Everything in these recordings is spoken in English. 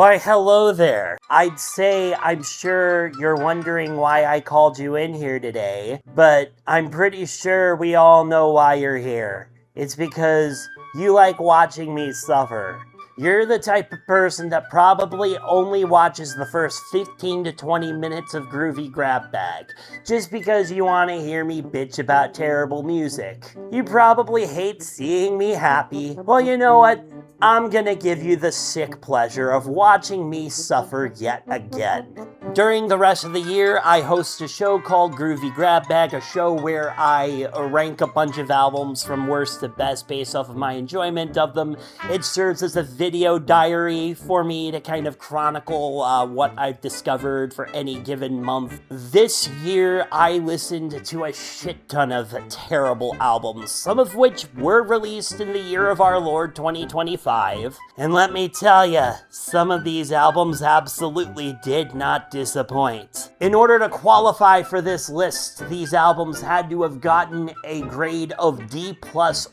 Why, hello there. I'd say I'm sure you're wondering why I called you in here today, but I'm pretty sure we all know why you're here. It's because you like watching me suffer. You're the type of person that probably only watches the first 15 to 20 minutes of Groovy Grab Bag, just because you want to hear me bitch about terrible music. You probably hate seeing me happy. Well, you know what? I'm gonna give you the sick pleasure of watching me suffer yet again. During the rest of the year, I host a show called Groovy Grab Bag, a show where I rank a bunch of albums from worst to best based off of my enjoyment of them. It serves as a video diary for me to kind of chronicle what I've discovered for any given month. This year, I listened to a shit ton of terrible albums, some of which were released in the year of our Lord 2025. And let me tell ya, some of these albums absolutely did not disappoint. In order to qualify for this list, these albums had to have gotten a grade of D+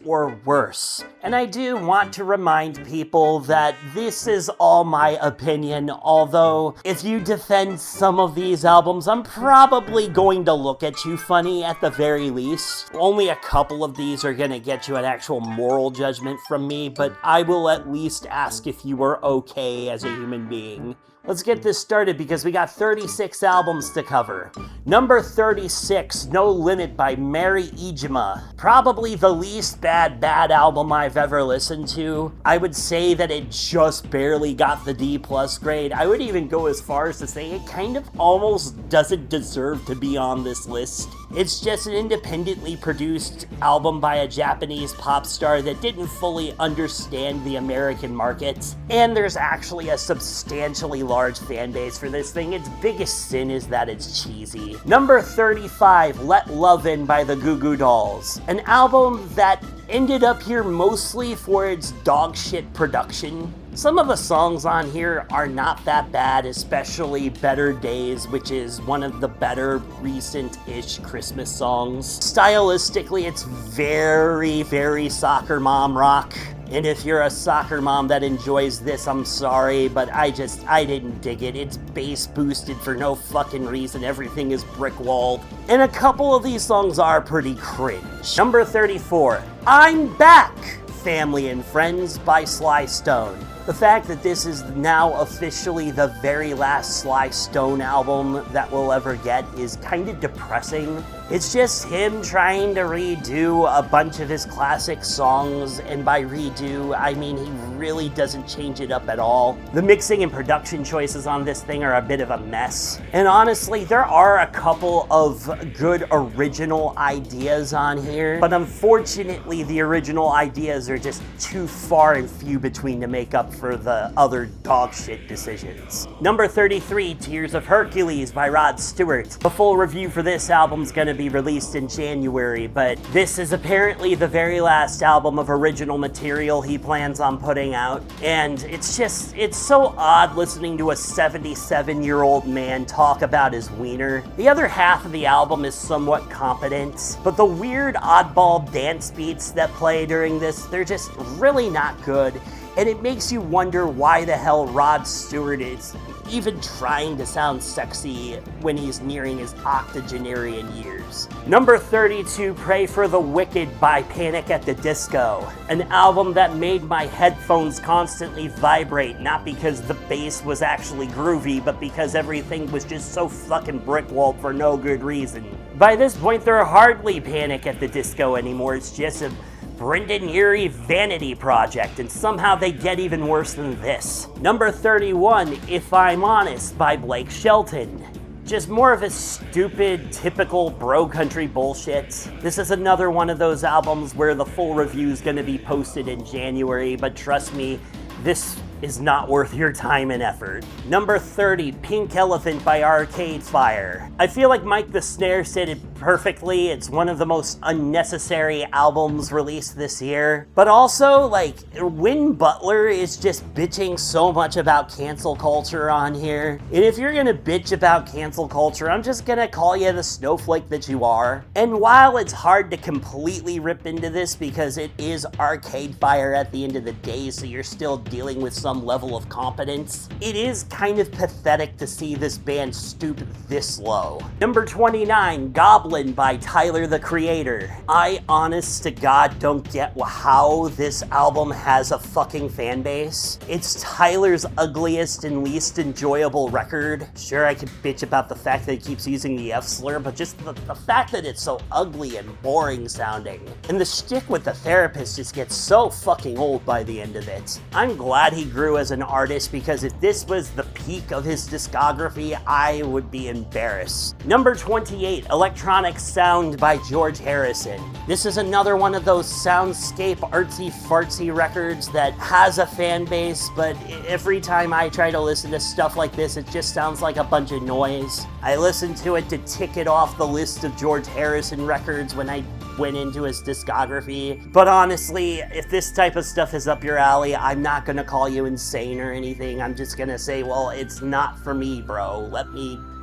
or worse. And I do want to remind people that this is all my opinion, although if you defend some of these albums, I'm probably going to look at you funny at the very least. Only a couple of these are gonna get you an actual moral judgment from me, but I will at least ask if you were okay as a human being. Let's get this started because we got 36 albums to cover. Number 36, No Limit by Mary Ijima. Probably the least bad album I've ever listened to. I would say that it just barely got the D+ grade. I would even go as far as to say it kind of almost doesn't deserve to be on this list. It's just an independently produced album by a Japanese pop star that didn't fully understand the American market. And there's actually a substantially large fan base for this thing. Its biggest sin is that it's cheesy. Number 35, Let Love In by the Goo Goo Dolls. An album that ended up here mostly for its dogshit production. Some of the songs on here are not that bad, especially Better Days, which is one of the better recent-ish Christmas songs. Stylistically, it's very, very soccer mom rock. And if you're a soccer mom that enjoys this, I'm sorry, but I didn't dig it. It's bass boosted for no fucking reason. Everything is brick walled. And a couple of these songs are pretty cringe. Number 34, I'm Back! Family and Friends by Sly Stone. The fact that this is now officially the very last Sly Stone album that we'll ever get is kind of depressing. It's just him trying to redo a bunch of his classic songs, and by redo, I mean he really doesn't change it up at all. The mixing and production choices on this thing are a bit of a mess. And honestly, there are a couple of good original ideas on here, but unfortunately the original ideas are just too far and few between to make up for the other dog shit decisions. Number 33, Tears of Hercules by Rod Stewart. The full review for this album's gonna be released in January, but this is apparently the very last album of original material he plans on putting out, and it's so odd listening to a 77-year-old man talk about his wiener. The other half of the album is somewhat competent, but the weird oddball dance beats that play during this, they're just really not good. And it makes you wonder why the hell Rod Stewart is even trying to sound sexy when he's nearing his octogenarian years. Number 32, Pray for the Wicked by Panic at the Disco. An album that made my headphones constantly vibrate, not because the bass was actually groovy, but because everything was just so fucking brick-walled for no good reason. By this point, they're hardly Panic at the Disco anymore, it's just a Brendan Urie vanity project, and somehow they get even worse than this. Number 31, If I'm Honest by Blake Shelton. Just more of a stupid, typical bro country bullshit. This is another one of those albums where the full review is going to be posted in January, but trust me, this is not worth your time and effort. Number 30, Pink Elephant by Arcade Fire. I feel like Mike the Snare said it perfectly. It's one of the most unnecessary albums released this year. But also, like, Win Butler is just bitching so much about cancel culture on here. And if you're gonna bitch about cancel culture, I'm just gonna call you the snowflake that you are. And while it's hard to completely rip into this because it is Arcade Fire at the end of the day, so you're still dealing with some level of competence, it is kind of pathetic to see this band stoop this low. Number 29, Goblin by Tyler, the Creator. I honest to God don't get how this album has a fucking fan base. It's Tyler's ugliest and least enjoyable record. Sure, I could bitch about the fact that he keeps using the F slur, but just the fact that it's so ugly and boring sounding. And the shtick with the therapist just gets so fucking old by the end of it. I'm glad he grew as an artist, because if this was the peak of his discography, I would be embarrassed. Number 28, Electronic Sound by George Harrison. This is another one of those soundscape artsy-fartsy records that has a fan base, but every time I try to listen to stuff like this, it just sounds like a bunch of noise. I listened to it to tick it off the list of George Harrison records when I went into his discography. But honestly, if this type of stuff is up your alley, I'm not gonna call you insane or anything. I'm just gonna say, well, it's not for me, bro.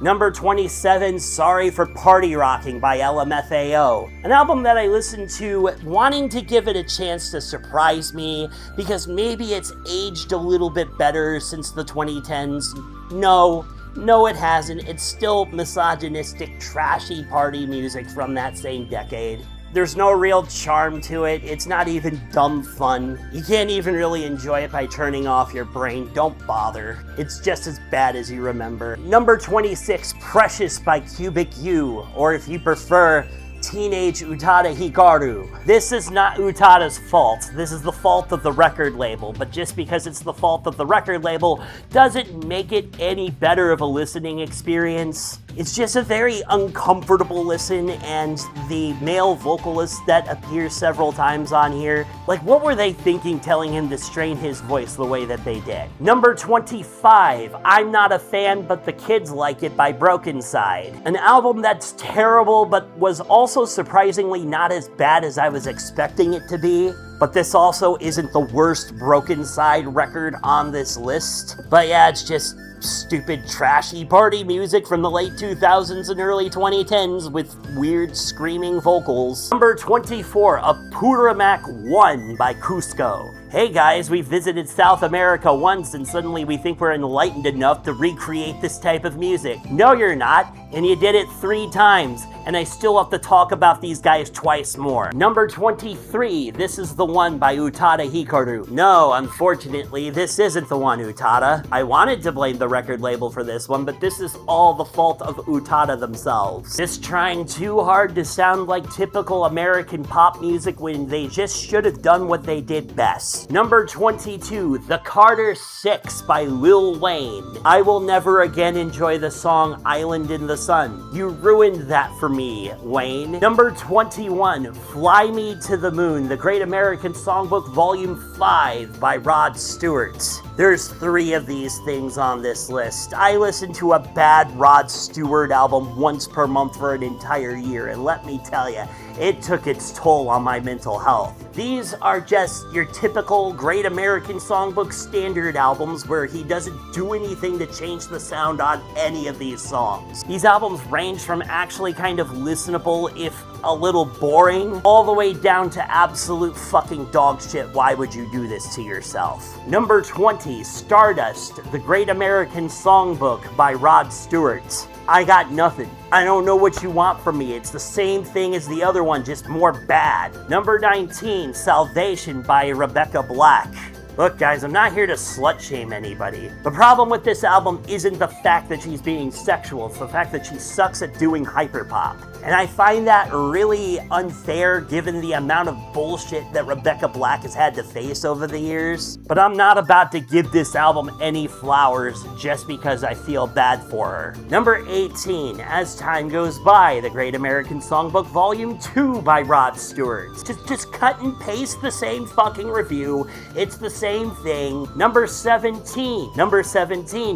Number 27, Sorry for Party Rocking by LMFAO. An album that I listened to wanting to give it a chance to surprise me, because maybe it's aged a little bit better since the 2010s. No, it hasn't. It's still misogynistic, trashy party music from that same decade. There's no real charm to it. It's not even dumb fun. You can't even really enjoy it by turning off your brain. Don't bother. It's just as bad as you remember. Number 26, Precious by Cubic U, or if you prefer, Teenage Utada Hikaru. This is not Utada's fault. This is the fault of the record label, but just because it's the fault of the record label doesn't make it any better of a listening experience. It's just a very uncomfortable listen, and the male vocalist that appears several times on here, like, what were they thinking telling him to strain his voice the way that they did? Number 25, I'm Not a Fan But the Kids Like It by Broken Side. An album that's terrible, but was also surprisingly not as bad as I was expecting it to be. But this also isn't the worst Broken Side record on this list. But yeah, it's just stupid, trashy party music from the late 2000s and early 2010s with weird screaming vocals. Number 24, Apurimac 1 by Cusco. Hey guys, we visited South America once and suddenly we think we're enlightened enough to recreate this type of music. No, you're not, and you did it 3 times, and I still have to talk about these guys twice more. Number 23, This Is the One by Utada Hikaru. No, unfortunately, this isn't the one, Utada. I wanted to blame the record label for this one, but this is all the fault of Utada themselves. Just trying too hard to sound like typical American pop music when they just should have done what they did best. Number 22, The Carter 6 by Lil Wayne. I will never again enjoy the song Island in the Sun. You ruined that for me, Wayne. Number 21, Fly Me to the Moon, The Great American Songbook Volume 5 by Rod Stewart. There's 3 of these things on this list. I listen to a bad Rod Stewart album once per month for an entire year, and let me tell you, it took its toll on my mental health. These are just your typical Great American Songbook standard albums where he doesn't do anything to change the sound on any of these songs. These albums range from actually kind of listenable, if a little boring, all the way down to absolute fucking dog shit. Why would you do this to yourself? Number 20, Stardust, The Great American Songbook by Rod Stewart. I got nothing. I don't know what you want from me. It's the same thing as the other one, just more bad. Number 19, Salvation by Rebecca Black. Look guys, I'm not here to slut-shame anybody. The problem with this album isn't the fact that she's being sexual, it's the fact that she sucks at doing hyperpop. And I find that really unfair given the amount of bullshit that Rebecca Black has had to face over the years. But I'm not about to give this album any flowers just because I feel bad for her. Number 18, As Time Goes By, The Great American Songbook Volume 2 by Rod Stewart. Just cut and paste the same fucking review. It's the same thing. Number 17,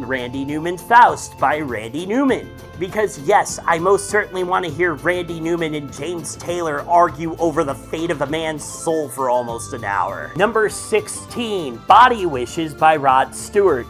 Randy Newman Faust by Randy Newman. Because yes, I most certainly want to hear Randy Newman and James Taylor argue over the fate of a man's soul for almost an hour. Number 16, Body Wishes by Rod Stewart.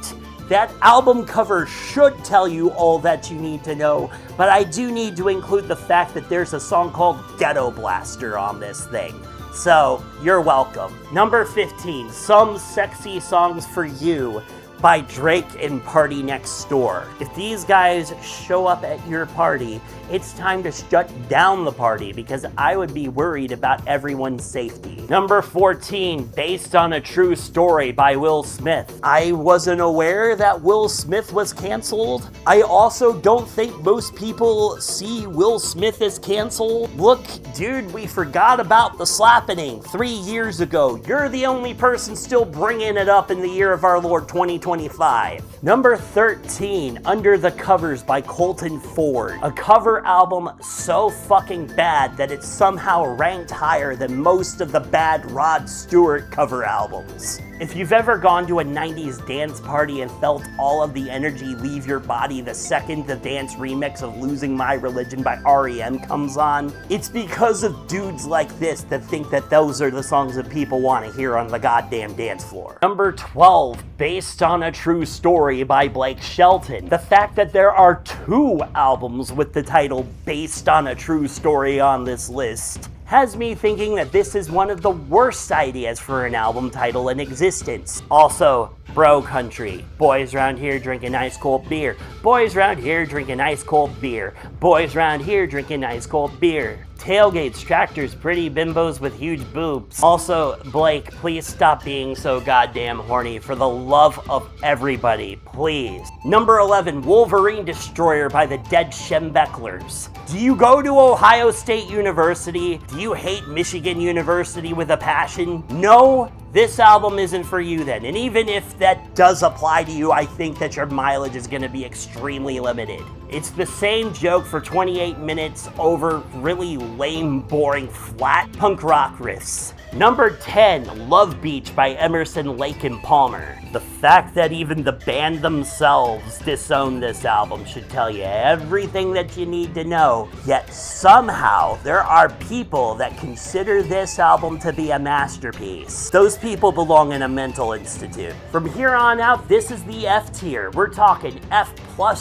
That album cover should tell you all that you need to know, but I do need to include the fact that there's a song called Ghetto Blaster on this thing. So, you're welcome. Number 15, Some Sexy Songs for You by Drake and Party Next Door. If these guys show up at your party, it's time to shut down the party because I would be worried about everyone's safety. Number 14, Based on a True Story by Will Smith. I wasn't aware that Will Smith was canceled. I also don't think most people see Will Smith as canceled. Look, dude, we forgot about the slappening 3 years ago. You're the only person still bringing it up in the year of our Lord 2025. Number 13, Under the Covers by Colton Ford. A cover album so fucking bad that it's somehow ranked higher than most of the bad Rod Stewart cover albums. If you've ever gone to a 90s dance party and felt all of the energy leave your body the second the dance remix of Losing My Religion by R.E.M. comes on, it's because of dudes like this that think that those are the songs that people want to hear on the goddamn dance floor. Number 12, Based on a True Story by Blake Shelton. The fact that there are 2 albums with the title Based on a True Story on this list has me thinking that this is one of the worst ideas for an album title in existence. Also, Bro Country. Boys round here drinking ice cold beer. Boys round here drinking ice cold beer. Boys round here drinking ice cold beer. Tailgates, tractors, pretty bimbos with huge boobs. Also, Blake, please stop being so goddamn horny for the love of everybody, please. Number 11, Wolverine Destroyer by the Dead Schembecklers. Do you go to Ohio State University? Do you hate Michigan University with a passion? No? This album isn't for you then. And even if that does apply to you, I think that your mileage is going to be extremely limited. It's the same joke for 28 minutes over really lame, boring, flat punk rock riffs. Number 10, Love Beach by Emerson, Lake and Palmer. The fact that even the band themselves disown this album should tell you everything that you need to know. Yet somehow there are people that consider this album to be a masterpiece. Those people belong in a mental institute. From here on out, this is the F tier. We're talking F+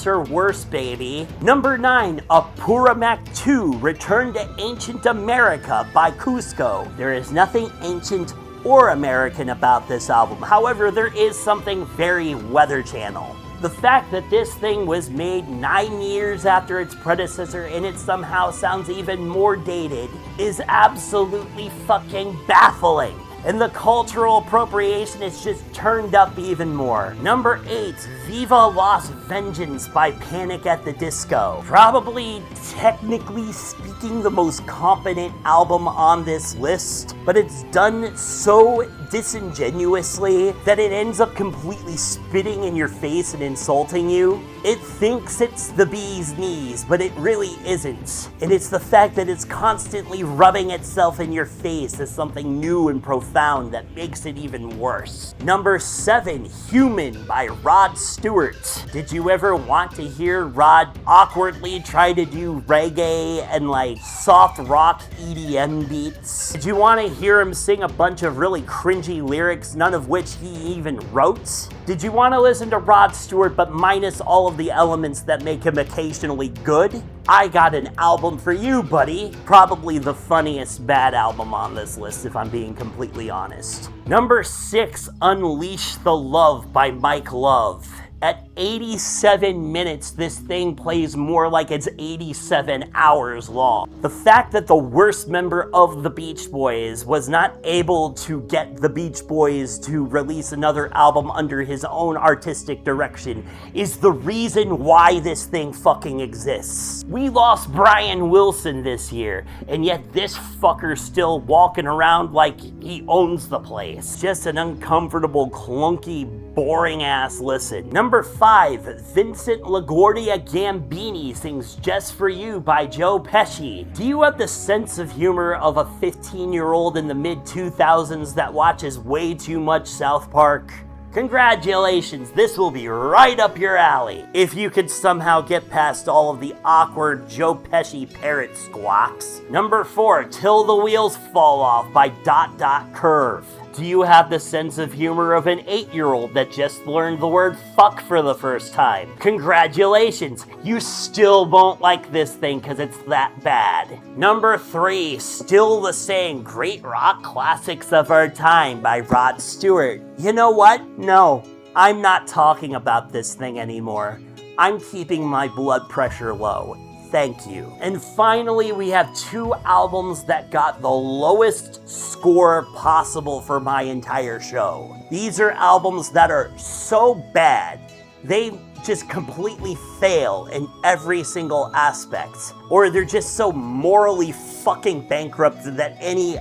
or worse, baby. Number 9, Apurimac 2, Return to Ancient America by Cusco. There is nothing ancient or American about this album. However, there is something very Weather Channel. The fact that this thing was made 9 years after its predecessor and it somehow sounds even more dated is absolutely fucking baffling. And the cultural appropriation is just turned up even more. Number 8, Viva Las Vengeance by Panic at the Disco. Probably, technically speaking, the most competent album on this list, but it's done so disingenuously that it ends up completely spitting in your face and insulting you. It thinks it's the bee's knees, but it really isn't. And it's the fact that it's constantly rubbing itself in your face as something new and profound that makes it even worse. Number 7, Human by Rod Stewart. Did you ever want to hear Rod awkwardly try to do reggae and like soft rock EDM beats? Did you want to hear him sing a bunch of really cringy lyrics, none of which he even wrote? Did you want to listen to Rod Stewart but minus all of the elements that make him occasionally good? I got an album for you, buddy. Probably the funniest bad album on this list, if I'm being completely honest. Number 6, Unleash the Love by Mike Love. At 87 minutes, this thing plays more like it's 87 hours long. The fact that the worst member of the Beach Boys was not able to get the Beach Boys to release another album under his own artistic direction is the reason why this thing fucking exists. We lost Brian Wilson this year, and yet this fucker's still walking around like he owns the place. Just an uncomfortable, clunky, boring-ass listen. Number 5, Vincent LaGuardia Gambini sings Just For You by Joe Pesci. Do you have the sense of humor of a 15-year-old in the mid-2000s that watches way too much South Park? Congratulations, this will be right up your alley. If you could somehow get past all of the awkward Joe Pesci parrot squawks. Number 4, Till the Wheels Fall Off by Dot Dot Curve. Do you have the sense of humor of an 8-year-old that just learned the word fuck for the first time? Congratulations, you still won't like this thing because it's that bad. Number 3, still the same, great rock classics of our time by Rod Stewart. You know what? No, I'm not talking about this thing anymore. I'm keeping my blood pressure low. Thank you. And finally, we have 2 albums that got the lowest score possible for my entire show. These are albums that are so bad, they just completely fail in every single aspect. Or they're just so morally fucking bankrupt that any,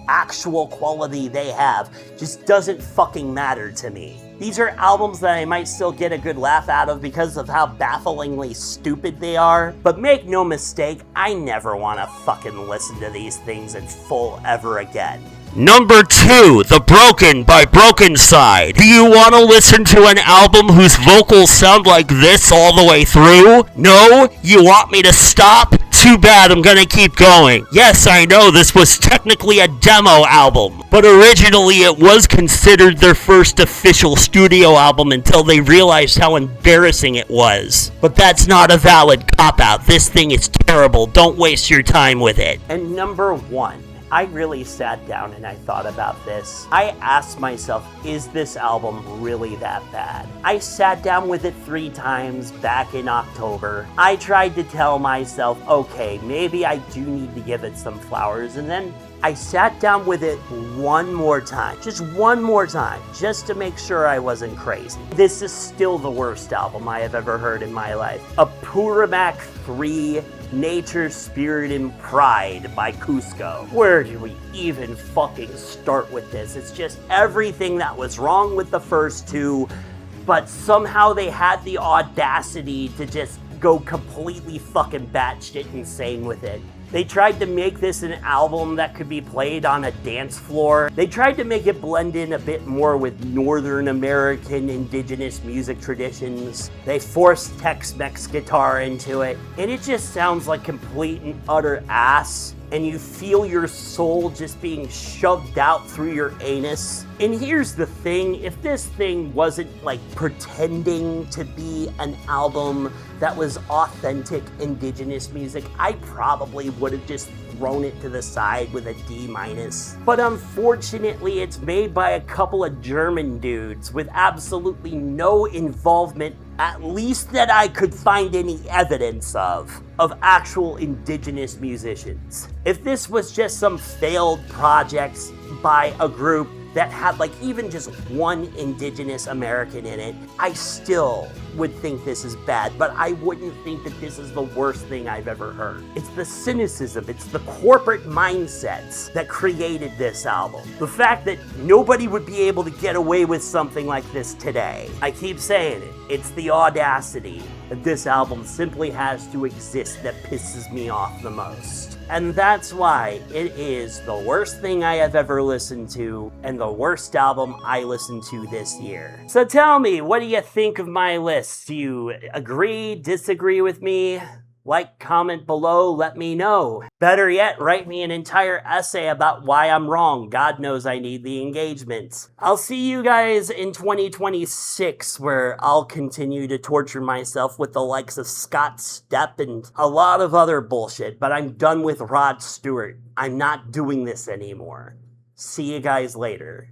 actual quality they have just doesn't fucking matter to me. These are albums that I might still get a good laugh out of because of how bafflingly stupid they are, but make no mistake, I never want to fucking listen to these things in full ever again. Number 2, The Broken by Brokencyde. Do you want to listen to an album whose vocals sound like this all the way through? No? You want me to stop? Too bad, I'm gonna keep going. Yes, I know this was technically a demo album, but originally it was considered their first official studio album until they realized how embarrassing it was. But that's not a valid cop-out. This thing is terrible. Don't waste your time with it. And number 1. I really sat down and I thought about this. I asked myself, is this album really that bad? I sat down with it 3 times back in October. I tried to tell myself, okay, maybe I do need to give it some flowers, and then I sat down with it one more time, just one more time, just to make sure I wasn't crazy. This is still the worst album I have ever heard in my life. Apurimac 3, Nature, Spirit, and Pride by Cusco. Where do we even fucking start with this? It's just everything that was wrong with the first 2, but somehow they had the audacity to just go completely fucking batshit insane with it. They tried to make this an album that could be played on a dance floor. They tried to make it blend in a bit more with Northern American indigenous music traditions. They forced Tex-Mex guitar into it, and it just sounds like complete and utter ass. And you feel your soul just being shoved out through your anus. And here's the thing, if this thing wasn't pretending to be an album that was authentic indigenous music, I probably would have just thrown it to the side with a D-. But unfortunately, it's made by a couple of German dudes with absolutely no involvement, at least that I could find any evidence of actual indigenous musicians. If this was just some failed project by a group that had even just one indigenous American in it, I still would think this is bad, but I wouldn't think that this is the worst thing I've ever heard. It's the cynicism, it's the corporate mindsets that created this album. The fact that nobody would be able to get away with something like this today. I keep saying it, it's the audacity that this album simply has to exist that pisses me off the most. And that's why it is the worst thing I have ever listened to, and the worst album I listened to this year. So tell me, what do you think of my list? Do you agree, disagree with me? Like, comment below, let me know. Better yet, write me an entire essay about why I'm wrong. God knows I need the engagement. I'll see you guys in 2026, where I'll continue to torture myself with the likes of Scott Stepp and a lot of other bullshit, but I'm done with Rod Stewart. I'm not doing this anymore. See you guys later.